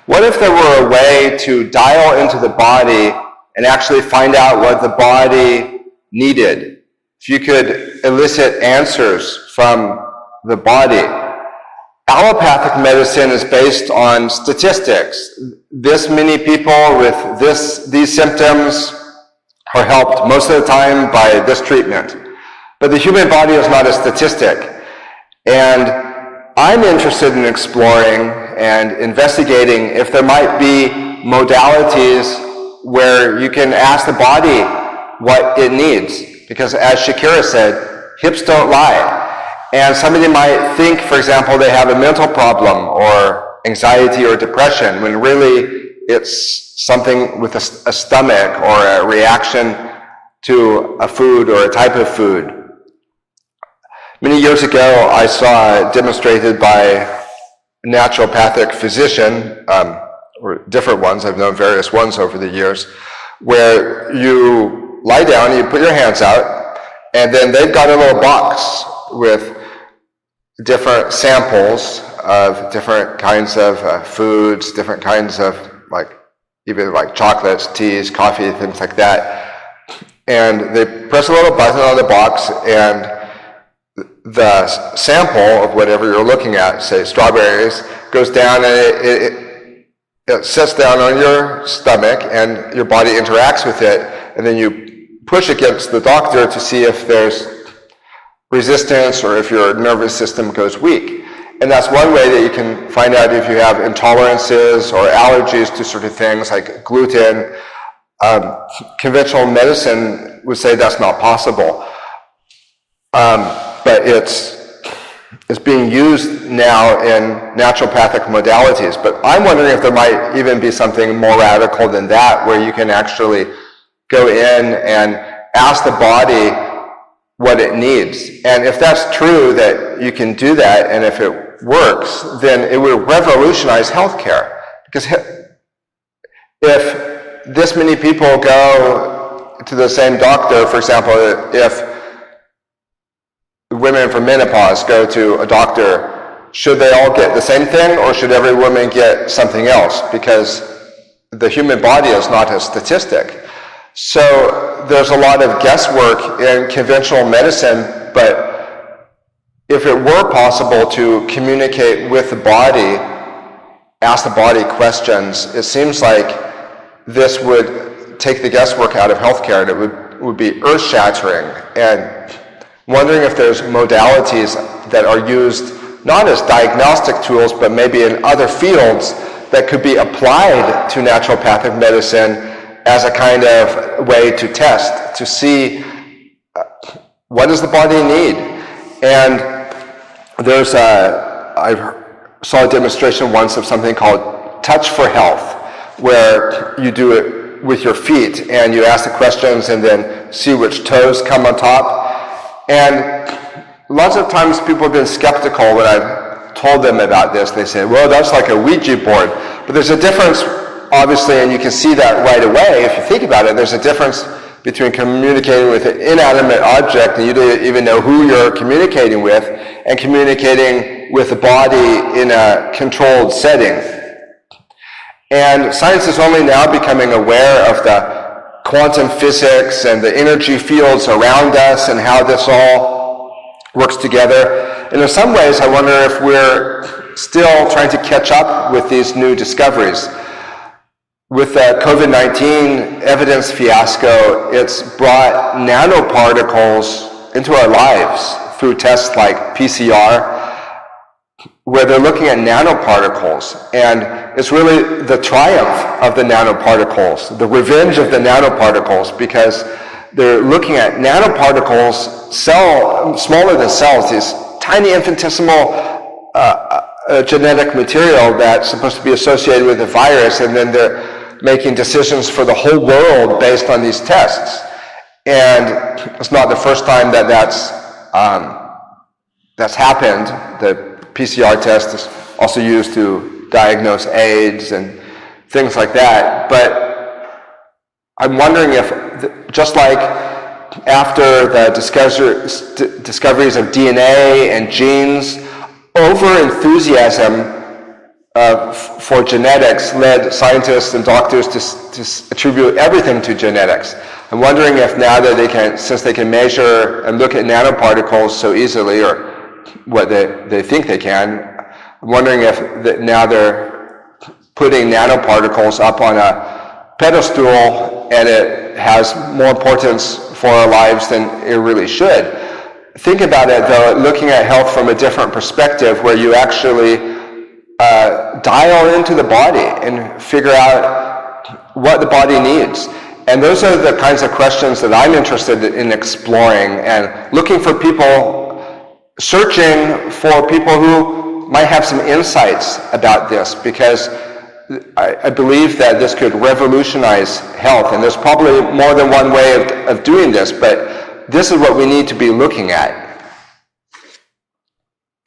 What if there were a way to dial into the body and actually find out what the body needed? If you could elicit answers from the body. Allopathic medicine is based on statistics. This many people with these symptoms are helped most of the time by this treatment. But the human body is not a statistic. And I'm interested in exploring and investigating if there might be modalities where you can ask the body what it needs. Because as Shakira said, hips don't lie. And somebody might think, for example, they have a mental problem or anxiety or depression, when really it's something with a stomach or a reaction to a food or a type of food. Many years ago, I saw demonstrated by a naturopathic physician, or different ones, I've known various ones over the years, where you lie down, you put your hands out, and then they've got a little box with different samples of different kinds of foods, different kinds of even chocolates, teas, coffee, things like that. And they press a little button on the box, and the sample of whatever you're looking at, say strawberries, goes down and it sits down on your stomach, and your body interacts with it, and then you push against the doctor to see if there's resistance or if your nervous system goes weak. And that's one way that you can find out if you have intolerances or allergies to certain things like gluten. Conventional medicine would say that's not possible. But it's being used now in naturopathic modalities. But I'm wondering if there might even be something more radical than that, where you can actually go in and ask the body what it needs. And if that's true, that you can do that, and if it works, then it would revolutionize healthcare. Because if this many people go to the same doctor, for example, if women for menopause go to a doctor, should they all get the same thing, or should every woman get something else? Because the human body is not a statistic. So there's a lot of guesswork in conventional medicine, but if it were possible to communicate with the body, ask the body questions, it seems like this would take the guesswork out of healthcare, and it would be earth-shattering. And wondering if there's modalities that are used not as diagnostic tools, but maybe in other fields that could be applied to naturopathic medicine as a kind of way to test, to see what does the body need. And I saw a demonstration once of something called Touch for Health, where you do it with your feet, and you ask the questions and then see which toes come on top. And lots of times people have been skeptical when I've told them about this. They say, well, that's like a Ouija board. But there's a difference, obviously, and you can see that right away if you think about it. There's a difference between communicating with an inanimate object, and you don't even know who you're communicating with, and communicating with the body in a controlled setting. And science is only now becoming aware of the quantum physics and the energy fields around us and how this all works together. And in some ways, I wonder if we're still trying to catch up with these new discoveries. With the COVID-19 evidence fiasco, it's brought nanoparticles into our lives through tests like PCR, where they're looking at nanoparticles, and it's really the triumph of the nanoparticles, the revenge of the nanoparticles, because they're looking at nanoparticles, smaller than cells, these tiny infinitesimal genetic material that's supposed to be associated with a virus, and then they're making decisions for the whole world based on these tests. And it's not the first time that that's happened. The PCR test is also used to diagnose AIDS and things like that. But I'm wondering if, just like after the discoveries of DNA and genes, over-enthusiasm for genetics led scientists and doctors to attribute everything to genetics. I'm wondering if now that they can, since they can measure and look at nanoparticles so easily, or what they think they can, I'm wondering if now they're putting nanoparticles up on a pedestal and it has more importance for our lives than it really should. Think about it though, looking at health from a different perspective, where you actually dial into the body and figure out what the body needs. And those are the kinds of questions that I'm interested in exploring, and looking for people, searching for people who might have some insights about this, because I believe that this could revolutionize health, and there's probably more than one way of doing this, but this is what we need to be looking at.